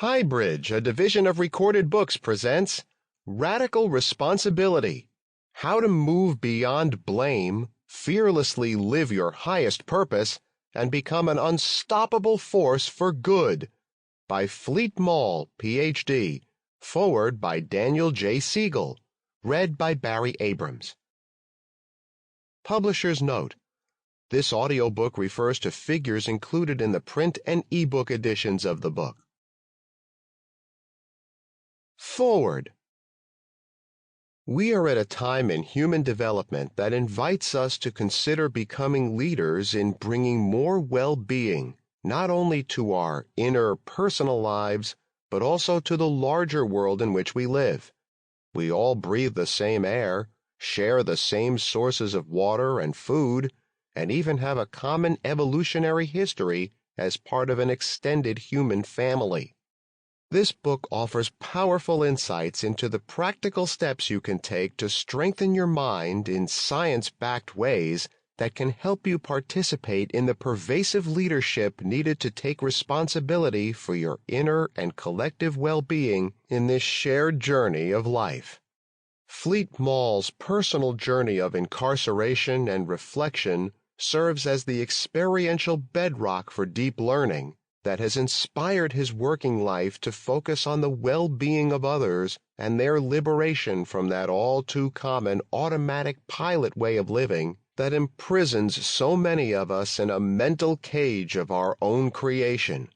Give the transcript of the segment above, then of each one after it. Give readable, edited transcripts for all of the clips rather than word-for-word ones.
HighBridge, a division of Recorded Books, presents Radical Responsibility: How to Move Beyond Blame, Fearlessly Live Your Highest Purpose, and Become an Unstoppable Force for Good, by Fleet Maull, Ph.D., foreword by Daniel J. Siegel, read by Barry Abrams. Publisher's note: this audiobook refers to figures included in the print and ebook editions of the book. Forward. We are at a time in human development that invites us to consider becoming leaders in bringing more well-being, not only to our inner personal lives, but also to the larger world in which we live. We all breathe the same air, share the same sources of water and food, and even have a common evolutionary history as part of an extended human family. This book offers powerful insights into the practical steps you can take to strengthen your mind in science-backed ways that can help you participate in the pervasive leadership needed to take responsibility for your inner and collective well-being in this shared journey of life. Fleet Maull's personal journey of incarceration and reflection serves as the experiential bedrock for deep learning that has inspired his working life to focus on the well-being of others and their liberation from that all-too-common automatic pilot way of living that imprisons so many of us in a mental cage of our own creation.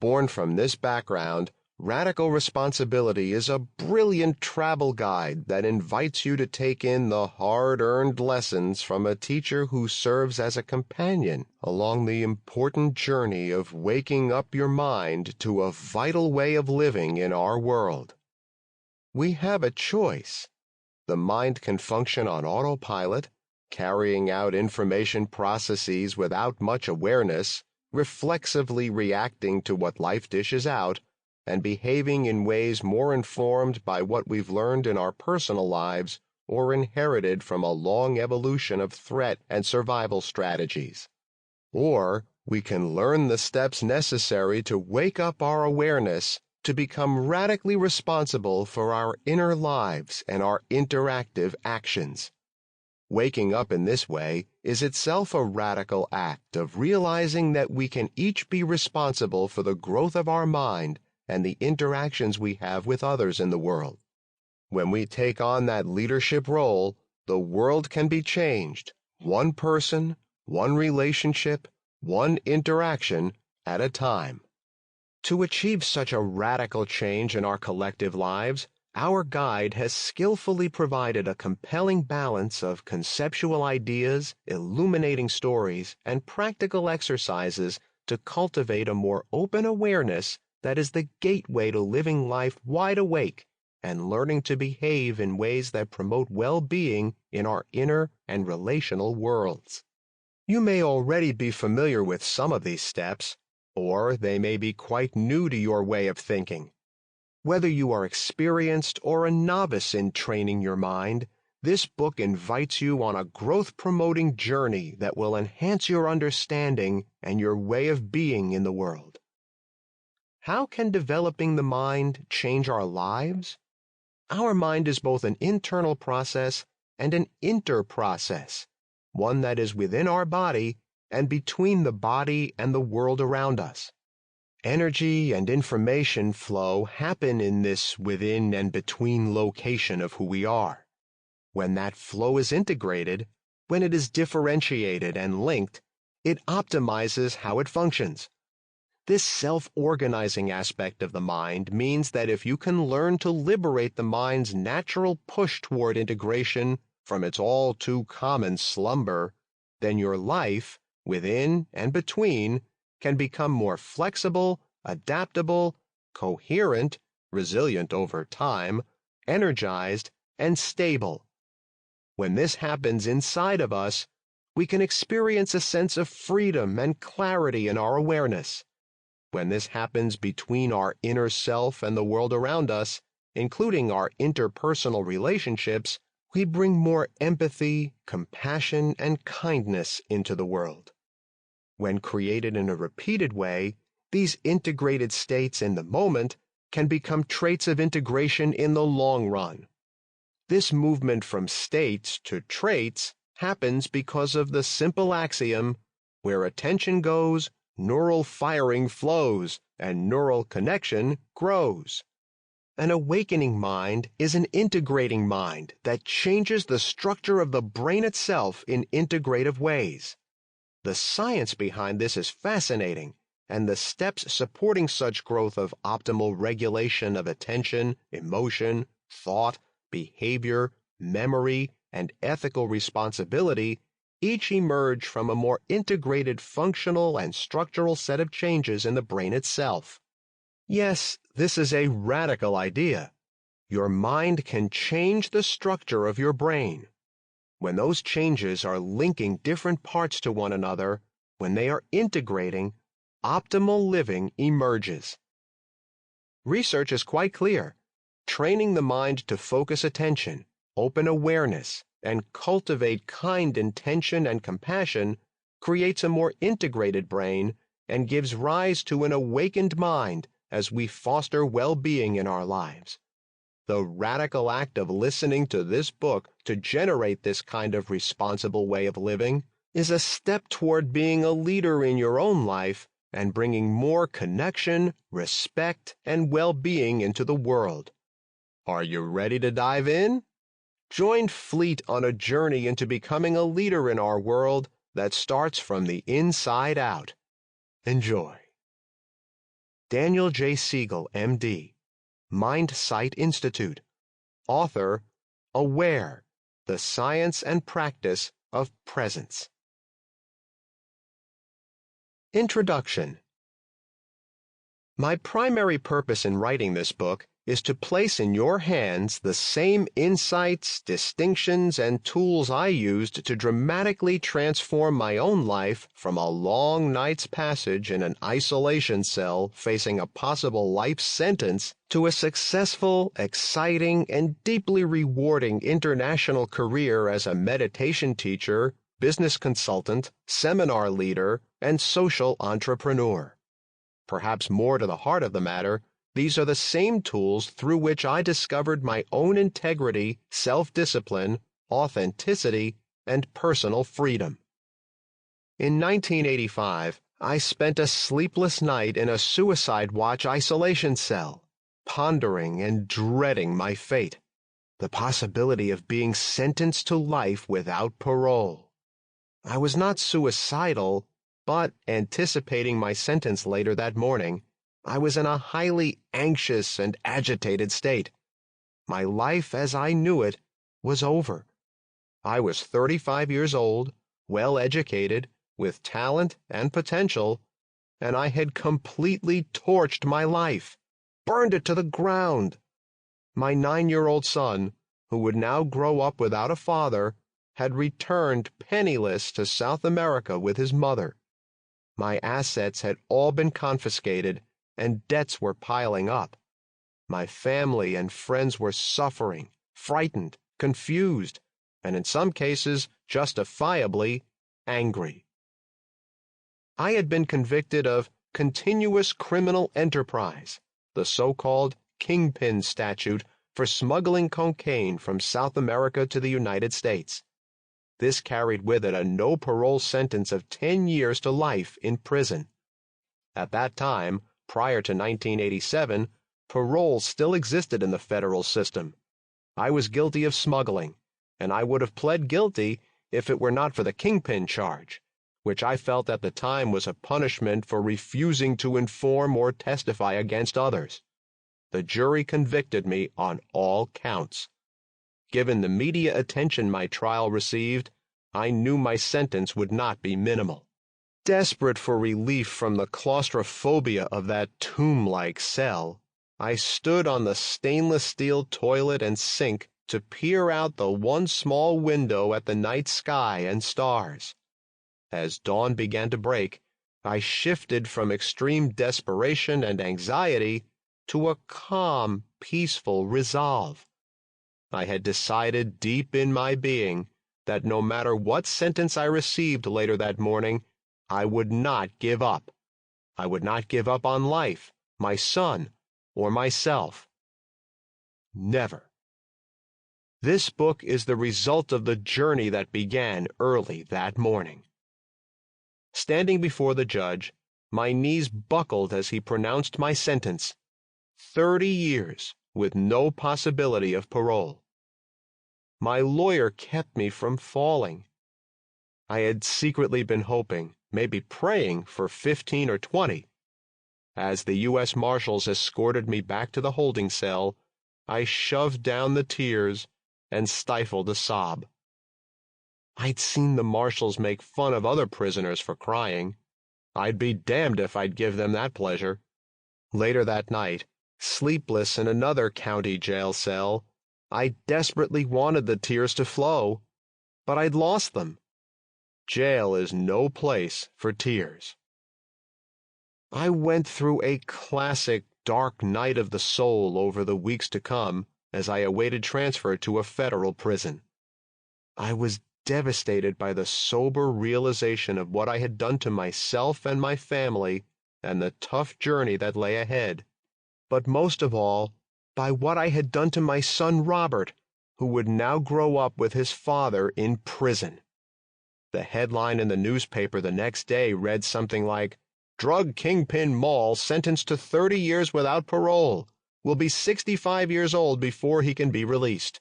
Born from this background, Radical Responsibility is a brilliant travel guide that invites you to take in the hard-earned lessons from a teacher who serves as a companion along the important journey of waking up your mind to a vital way of living in our world. We have a choice. The mind can function on autopilot, carrying out information processes without much awareness, reflexively reacting to what life dishes out, and behaving in ways more informed by what we've learned in our personal lives or inherited from a long evolution of threat and survival strategies. Or we can learn the steps necessary to wake up our awareness to become radically responsible for our inner lives and our interactive actions. Waking up in this way is itself a radical act of realizing that we can each be responsible for the growth of our mind and the interactions we have with others in the world. When we take on that leadership role, the world can be changed, one person, one relationship, one interaction at a time. To achieve such a radical change in our collective lives, our guide has skillfully provided a compelling balance of conceptual ideas, illuminating stories, and practical exercises to cultivate a more open awareness that is the gateway to living life wide awake and learning to behave in ways that promote well-being in our inner and relational worlds. You may already be familiar with some of these steps, or they may be quite new to your way of thinking. Whether you are experienced or a novice in training your mind, this book invites you on a growth-promoting journey that will enhance your understanding and your way of being in the world. How can developing the mind change our lives? Our mind is both an internal process and an inter-process, one that is within our body and between the body and the world around us. Energy and information flow happen in this within and between location of who we are. When that flow is integrated, when it is differentiated and linked, it optimizes how it functions. This self-organizing aspect of the mind means that if you can learn to liberate the mind's natural push toward integration from its all-too-common slumber, then your life, within and between, can become more flexible, adaptable, coherent, resilient over time, energized, and stable. When this happens inside of us, we can experience a sense of freedom and clarity in our awareness. When this happens between our inner self and the world around us, including our interpersonal relationships, we bring more empathy, compassion, and kindness into the world. When created in a repeated way, These integrated states in the moment can become traits of integration in the long run. This movement from states to traits happens because of the simple axiom, where attention goes, neural firing flows, and neural connection grows. An awakening mind is an integrating mind that changes the structure of the brain itself in integrative ways. The science behind this is fascinating, and the steps supporting such growth of optimal regulation of attention, emotion, thought, behavior, memory, and ethical responsibility each emerge from a more integrated functional and structural set of changes in the brain itself. Yes, this is a radical idea. Your mind can change the structure of your brain. When those changes are linking different parts to one another, when they are integrating, optimal living emerges. Research is quite clear. Training the mind to focus attention, open awareness, and cultivate kind intention and compassion creates a more integrated brain and gives rise to an awakened mind as we foster well-being in our lives. The radical act of listening to this book to generate this kind of responsible way of living is a step toward being a leader in your own life and bringing more connection, respect, and well-being into the world. Are you ready to dive in? Join Fleet on a journey into becoming a leader in our world that starts from the inside out. Enjoy. Daniel J. Siegel, M.D., Mind Sight Institute. Author, Aware, The Science and Practice of Presence. Introduction. My primary purpose in writing this book is to place in your hands the same insights, distinctions, and tools I used to dramatically transform my own life from a long night's passage in an isolation cell facing a possible life sentence to a successful, exciting, and deeply rewarding international career as a meditation teacher, business consultant, seminar leader, and social entrepreneur. Perhaps more to the heart of the matter, these are the same tools through which I discovered my own integrity, self-discipline, authenticity, and personal freedom. In 1985, I spent a sleepless night in a suicide watch isolation cell, pondering and dreading my fate, the possibility of being sentenced to life without parole. I was not suicidal, but anticipating my sentence later that morning, I was in a highly anxious and agitated state. My life as I knew it was over. I was 35 years old, well-educated, with talent and potential, and I had completely torched my life, burned it to the ground. My 9-year-old son, who would now grow up without a father, had returned penniless to South America with his mother. My assets had all been confiscated, and debts were piling up. My family and friends were suffering, frightened, confused, and in some cases, justifiably, angry. I had been convicted of continuous criminal enterprise, the so-called Kingpin statute for smuggling cocaine from South America to the United States. This carried with it a no-parole sentence of 10 years to life in prison. At that time, prior to 1987, parole still existed in the federal system. I was guilty of smuggling, and I would have pled guilty if it were not for the Kingpin charge, which I felt at the time was a punishment for refusing to inform or testify against others. The jury convicted me on all counts. Given the media attention my trial received, I knew my sentence would not be minimal. Desperate for relief from the claustrophobia of that tomb-like cell, I stood on the stainless steel toilet and sink to peer out the one small window at the night sky and stars. As dawn began to break, I shifted from extreme desperation and anxiety to a calm, peaceful resolve. I had decided deep in my being that no matter what sentence I received later that morning, I would not give up. I would not give up on life, my son, or myself. Never. This book is the result of the journey that began early that morning. Standing before the judge, my knees buckled as he pronounced my sentence: 30 years with no possibility of parole. My lawyer kept me from falling. I had secretly been hoping, maybe praying, for 15 or 20. As the U.S. Marshals escorted me back to the holding cell, I shoved down the tears and stifled a sob. I'd seen the marshals make fun of other prisoners for crying. I'd be damned if I'd give them that pleasure. Later that night, sleepless in another county jail cell, I desperately wanted the tears to flow, but I'd lost them. Jail is no place for tears. I went through a classic dark night of the soul over the weeks to come as I awaited transfer to a federal prison. I was devastated by the sober realization of what I had done to myself and my family and the tough journey that lay ahead, but most of all, by what I had done to my son Robert, who would now grow up with his father in prison. The headline in the newspaper the next day read something like, "Drug Kingpin Maull sentenced to 30 years without parole, will be 65 years old before he can be released."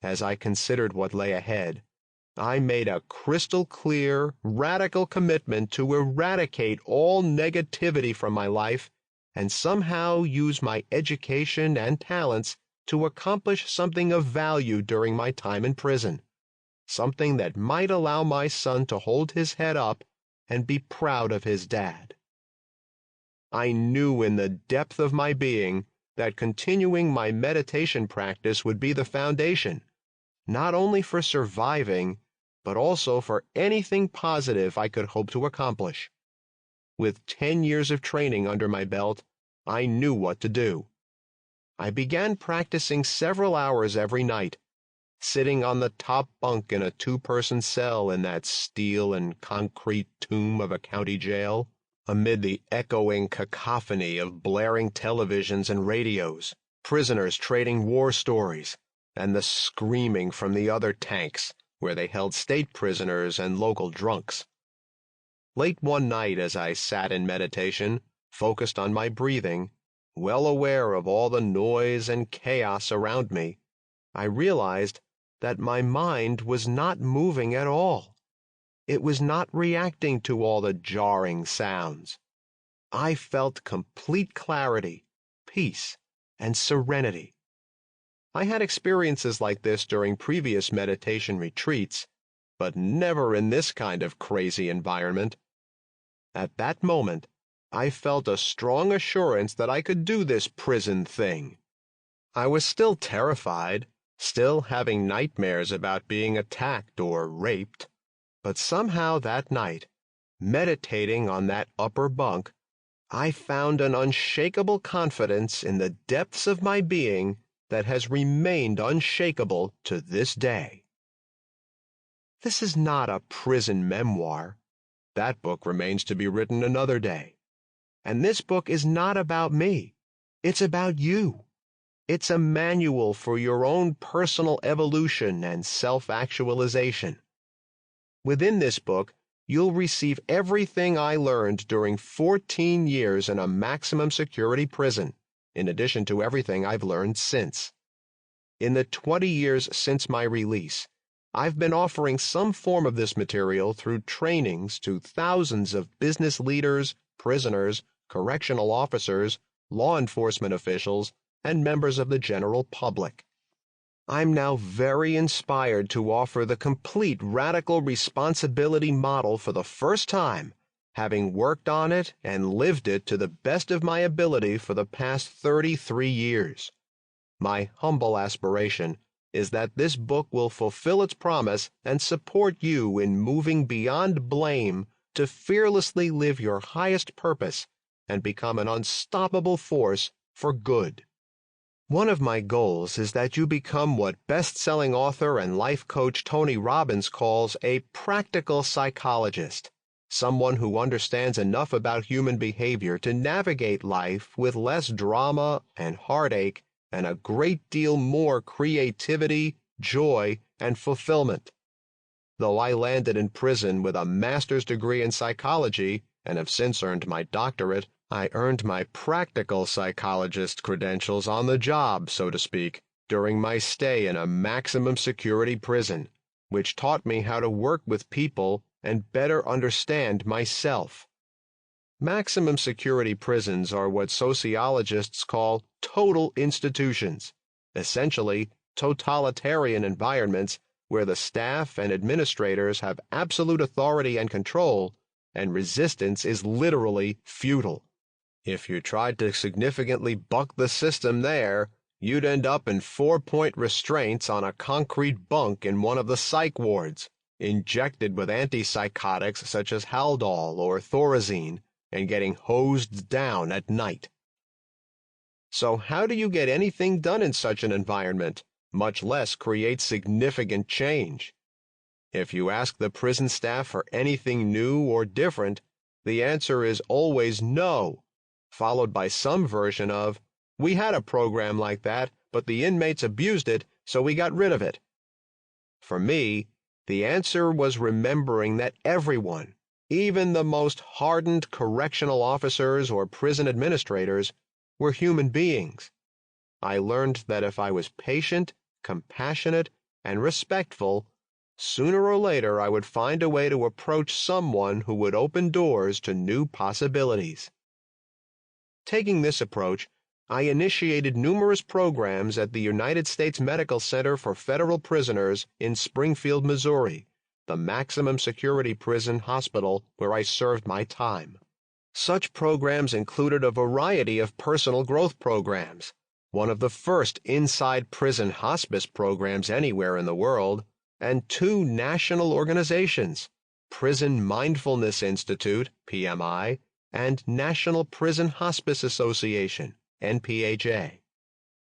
As I considered what lay ahead, I made a crystal-clear, radical commitment to eradicate all negativity from my life and somehow use my education and talents to accomplish something of value during my time in prison, something that might allow my son to hold his head up and be proud of his dad. I knew in the depth of my being that continuing my meditation practice would be the foundation, not only for surviving, but also for anything positive I could hope to accomplish. With 10 years of training under my belt, I knew what to do. I began practicing several hours every night, sitting on the top bunk in a 2-person cell in that steel and concrete tomb of a county jail, amid the echoing cacophony of blaring televisions and radios, prisoners trading war stories, and the screaming from the other tanks, where they held state prisoners and local drunks. Late one night as I sat in meditation, focused on my breathing, well aware of all the noise and chaos around me, I realized that my mind was not moving at all. It was not reacting to all the jarring sounds. I felt complete clarity, peace, and serenity. I had experiences like this during previous meditation retreats, but never in this kind of crazy environment. At that moment, I felt a strong assurance that I could do this prison thing. I was still terrified, still having nightmares about being attacked or raped, but somehow that night, meditating on that upper bunk, I found an unshakable confidence in the depths of my being that has remained unshakable to this day. This is not a prison memoir. That book remains to be written another day. And this book is not about me. It's about you. It's a manual for your own personal evolution and self-actualization. Within this book, you'll receive everything I learned during 14 years in a maximum security prison, in addition to everything I've learned since. In the 20 years since my release, I've been offering some form of this material through trainings to thousands of business leaders, prisoners, correctional officers, law enforcement officials, and members of the general public. I'm now very inspired to offer the complete radical responsibility model for the first time, having worked on it and lived it to the best of my ability for the past 33 years. My humble aspiration is that this book will fulfill its promise and support you in moving beyond blame to fearlessly live your highest purpose and become an unstoppable force for good. One of my goals is that you become what best-selling author and life coach Tony Robbins calls a practical psychologist, someone who understands enough about human behavior to navigate life with less drama and heartache and a great deal more creativity, joy, and fulfillment. Though I landed in prison with a master's degree in psychology and have since earned my doctorate, I earned my practical psychologist credentials on the job, so to speak, during my stay in a maximum security prison, which taught me how to work with people and better understand myself. Maximum security prisons are what sociologists call total institutions, essentially totalitarian environments where the staff and administrators have absolute authority and control, and resistance is literally futile. If you tried to significantly buck the system there, you'd end up in 4-point restraints on a concrete bunk in one of the psych wards, injected with antipsychotics such as Haldol or Thorazine, and getting hosed down at night. So how do you get anything done in such an environment, much less create significant change? If you ask the prison staff for anything new or different, the answer is always no, followed by some version of, "We had a program like that, but the inmates abused it, so we got rid of it." For me, the answer was remembering that everyone, even the most hardened correctional officers or prison administrators, were human beings. I learned that if I was patient, compassionate, and respectful, sooner or later I would find a way to approach someone who would open doors to new possibilities. Taking this approach, I initiated numerous programs at the United States Medical Center for Federal Prisoners in Springfield, Missouri, the maximum security prison hospital where I served my time. Such programs included a variety of personal growth programs, one of the first inside prison hospice programs anywhere in the world, and 2 national organizations, Prison Mindfulness Institute, PMI, and National Prison Hospice Association, NPHA.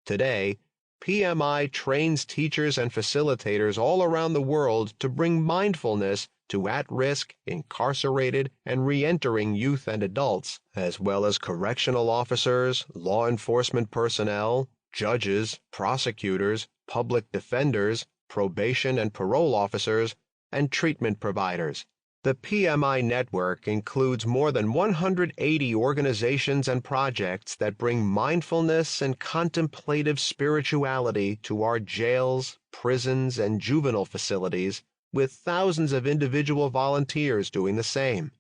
Today, PMI trains teachers and facilitators all around the world to bring mindfulness to at-risk, incarcerated, and re-entering youth and adults, as well as correctional officers, law enforcement personnel, judges, prosecutors, public defenders, probation and parole officers, and treatment providers. The PMI network includes more than 180 organizations and projects that bring mindfulness and contemplative spirituality to our jails, prisons, and juvenile facilities, with thousands of individual volunteers doing the same.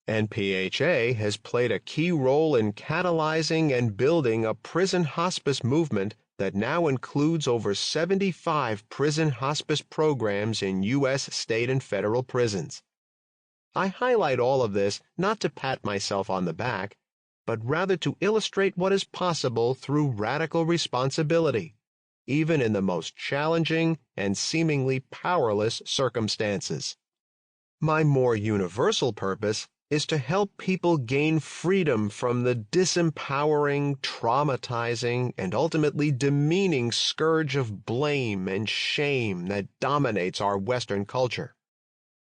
NPHA has played a key role in catalyzing and building a prison hospice movement that now includes over 75 prison hospice programs in U.S. state and federal prisons. I highlight all of this not to pat myself on the back, but rather to illustrate what is possible through radical responsibility, even in the most challenging and seemingly powerless circumstances. My more universal purpose is to help people gain freedom from the disempowering, traumatizing, and ultimately demeaning scourge of blame and shame that dominates our Western culture.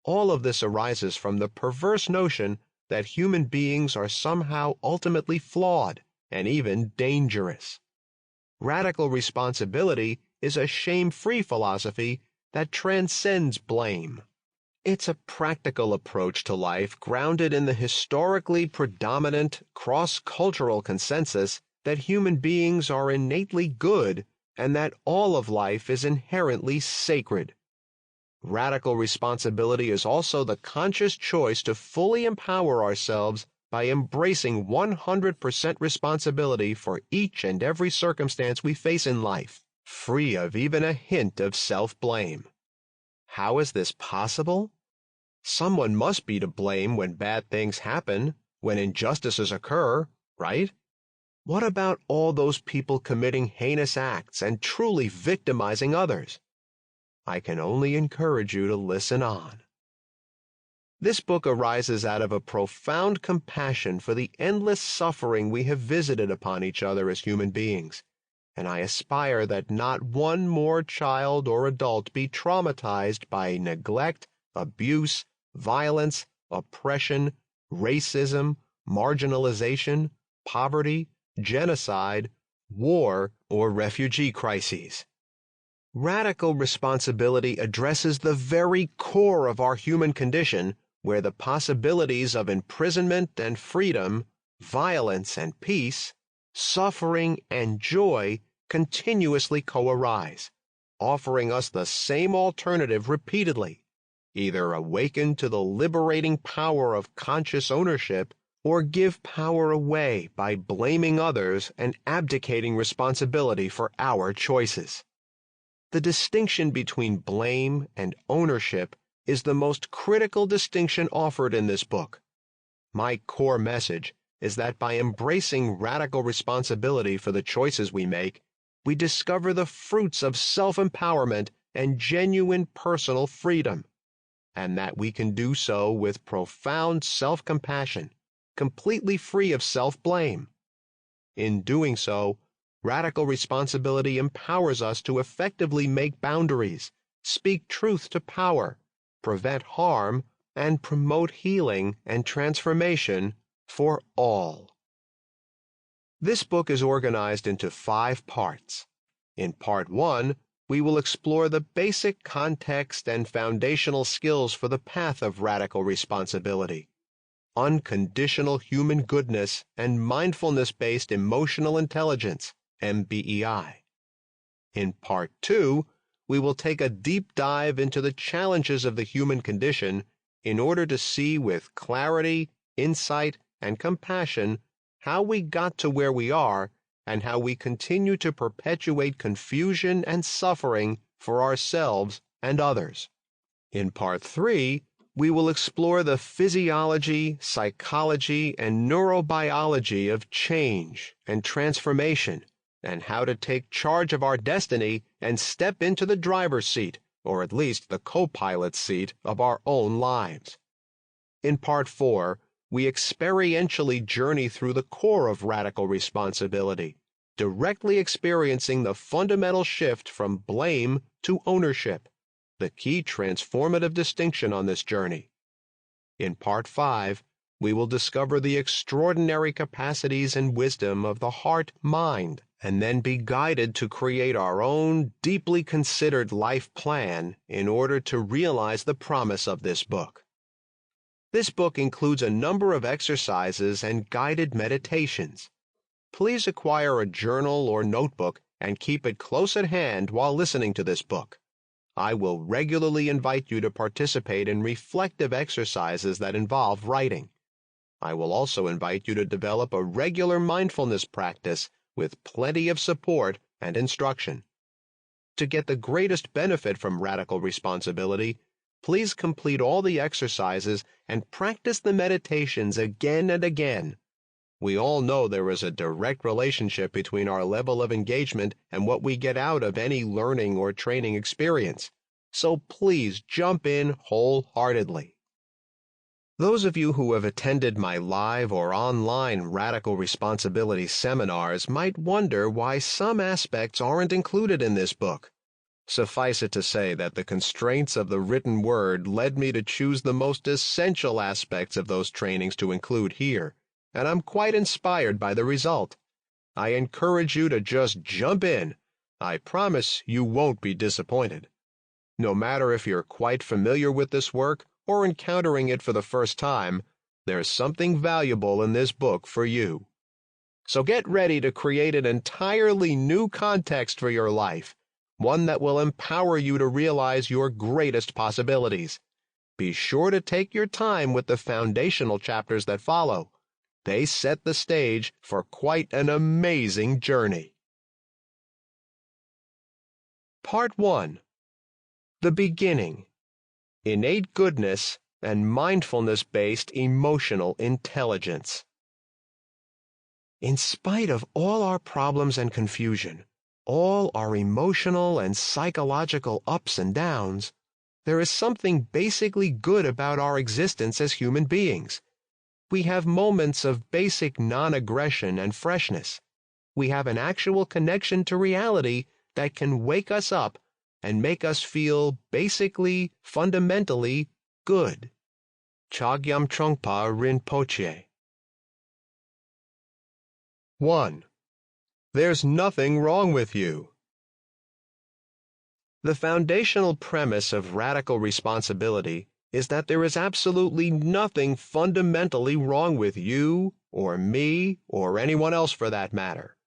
All of this arises from the perverse notion that human beings are somehow ultimately flawed and even dangerous. Radical responsibility is a shame-free philosophy that transcends blame. It's a practical approach to life grounded in the historically predominant cross-cultural consensus that human beings are innately good and that all of life is inherently sacred. Radical responsibility is also the conscious choice to fully empower ourselves by embracing 100% responsibility for each and every circumstance we face in life, free of even a hint of self-blame. How is this possible? Someone must be to blame when bad things happen, when injustices occur, right? What about all those people committing heinous acts and truly victimizing others? I can only encourage you to listen on. This book arises out of a profound compassion for the endless suffering we have visited upon each other as human beings, and I aspire that not one more child or adult be traumatized by neglect, abuse, violence, oppression, racism, marginalization, poverty, genocide, war, or refugee crises. Radical responsibility addresses the very core of our human condition, where the possibilities of imprisonment and freedom, violence and peace, suffering and joy continuously co-arise, offering us the same alternative repeatedly: either awaken to the liberating power of conscious ownership, or give power away by blaming others and abdicating responsibility for our choices. The distinction between blame and ownership is the most critical distinction offered in this book. My core message is that by embracing radical responsibility for the choices we make, we discover the fruits of self-empowerment and genuine personal freedom, and that we can do so with profound self-compassion, completely free of self-blame. In doing so, radical responsibility empowers us to effectively make boundaries, speak truth to power, prevent harm, and promote healing and transformation for all. This book is organized into 5 parts. In Part 1, we will explore the basic context and foundational skills for the path of radical responsibility, unconditional human goodness, and mindfulness-based emotional intelligence, MBEI. In Part 2, we will take a deep dive into the challenges of the human condition in order to see with clarity, insight, and compassion how we got to where we are and how we continue to perpetuate confusion and suffering for ourselves and others. In Part 3, we will explore the physiology, psychology, and neurobiology of change and transformation, and how to take charge of our destiny and step into the driver's seat, or at least the co-pilot's seat, of our own lives. In Part 4, we experientially journey through the core of radical responsibility, directly experiencing the fundamental shift from blame to ownership, the key transformative distinction on this journey. In Part 5, we will discover the extraordinary capacities and wisdom of the heart-mind, and then be guided to create our own deeply considered life plan in order to realize the promise of this book. This book includes a number of exercises and guided meditations. Please acquire a journal or notebook and keep it close at hand while listening to this book. I will regularly invite you to participate in reflective exercises that involve writing. I will also invite you to develop a regular mindfulness practice with plenty of support and instruction. To get the greatest benefit from radical responsibility, please complete all the exercises and practice the meditations again and again. We all know there is a direct relationship between our level of engagement and what we get out of any learning or training experience, so please jump in wholeheartedly. Those of you who have attended my live or online radical responsibility seminars might wonder why some aspects aren't included in this book. Suffice it to say that the constraints of the written word led me to choose the most essential aspects of those trainings to include here, and I'm quite inspired by the result. I encourage you to just jump in. I promise you won't be disappointed. No matter if you're quite familiar with this work or encountering it for the first time, there's something valuable in this book for you. So get ready to create an entirely new context for your life, one that will empower you to realize your greatest possibilities. Be sure to take your time with the foundational chapters that follow. They set the stage for quite an amazing journey. Part 1. The Beginning. Innate Goodness and Mindfulness-Based Emotional Intelligence. In spite of all our problems and confusion, all our emotional and psychological ups and downs, there is something basically good about our existence as human beings. We have moments of basic non-aggression and freshness. We have an actual connection to reality that can wake us up and make us feel basically, fundamentally good. Chogyam Trungpa Rinpoche. 1. There's nothing wrong with you. The foundational premise of radical responsibility is that there is absolutely nothing fundamentally wrong with you, or me, or anyone else for that matter.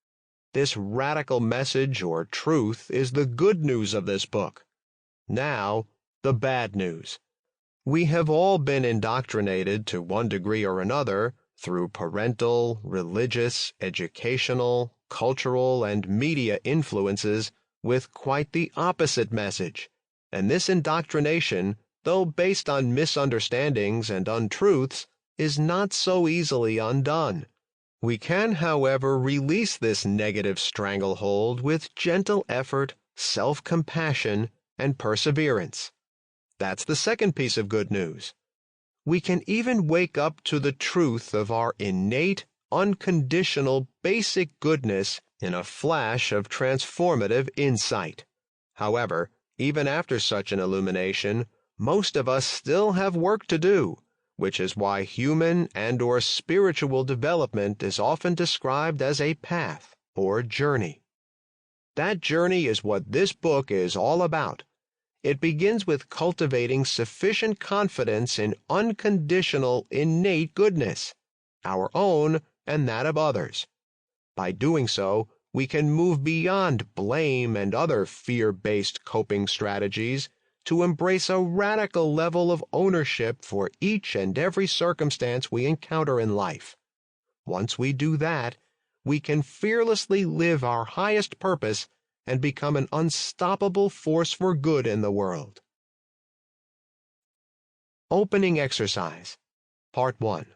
This radical message or truth is the good news of this book. Now, the bad news. We have all been indoctrinated to one degree or another through parental, religious, educational, cultural, and media influences with quite the opposite message. And this indoctrination, though based on misunderstandings and untruths, is not so easily undone. We can, however, release this negative stranglehold with gentle effort, self-compassion, and perseverance. That's the second piece of good news. We can even wake up to the truth of our innate, unconditional, basic goodness in a flash of transformative insight. However, even after such an illumination, most of us still have work to do, which is why human and/or spiritual development is often described as a path or journey. That journey is what this book is all about. It begins with cultivating sufficient confidence in unconditional, innate goodness, our own and that of others. By doing so, we can move beyond blame and other fear-based coping strategies to embrace a radical level of ownership for each and every circumstance we encounter in life. Once we do that, we can fearlessly live our highest purpose and become an unstoppable force for good in the world. Opening Exercise, Part 1.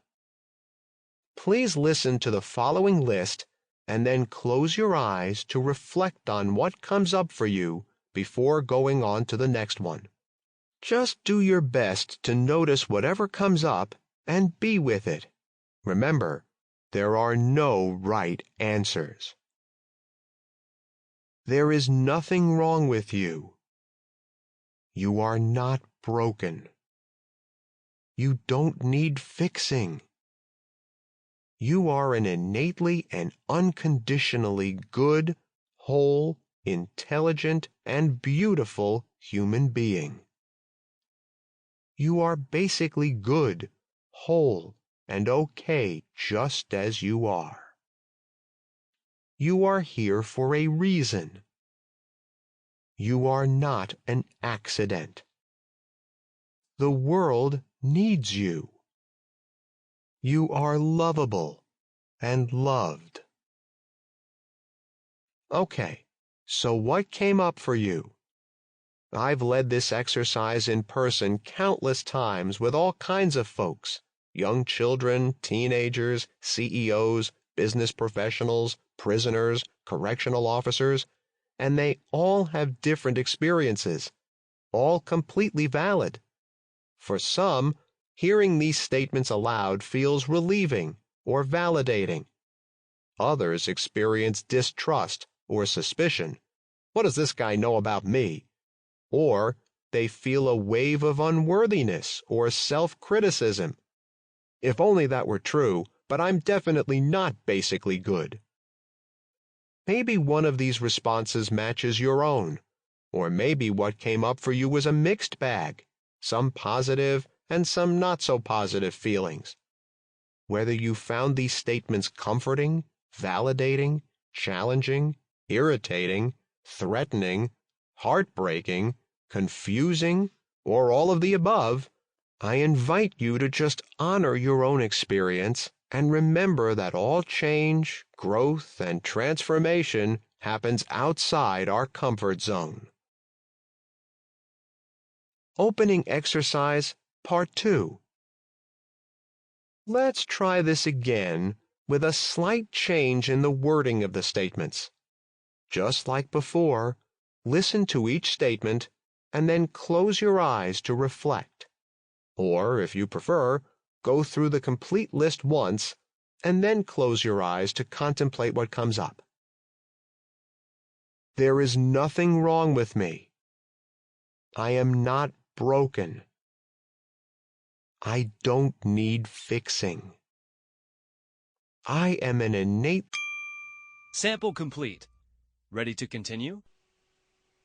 Please listen to the following list and then close your eyes to reflect on what comes up for you before going on to the next one. Just do your best to notice whatever comes up and be with it. Remember, there are no right answers. There is nothing wrong with you. You are not broken. You don't need fixing. You are an innately and unconditionally good, whole, intelligent, and beautiful human being. You are basically good, whole, and okay just as you are. You are here for a reason. You are not an accident. The world needs you. You are lovable and loved. Okay, so what came up for you? I've led this exercise in person countless times with all kinds of folks, young children, teenagers, CEOs, business professionals, prisoners, correctional officers, and they all have different experiences, all completely valid. For some, hearing these statements aloud feels relieving or validating. Others experience distrust or suspicion. What does this guy know about me? Or they feel a wave of unworthiness or self-criticism. If only that were true, but I'm definitely not basically good. Maybe one of these responses matches your own, or maybe what came up for you was a mixed bag, some positive and some not-so-positive feelings. Whether you found these statements comforting, validating, challenging, irritating, threatening, heartbreaking, confusing, or all of the above, I invite you to just honor your own experience and remember that all change, growth, and transformation happens outside our comfort zone. Opening Exercise, Part 2. Let's try this again with a slight change in the wording of the statements. Just like before, listen to each statement and then close your eyes to reflect. Or, if you prefer, go through the complete list once and then close your eyes to contemplate what comes up. There is nothing wrong with me. I am not broken. I don't need fixing. I am an innate... Sample complete. Ready to continue?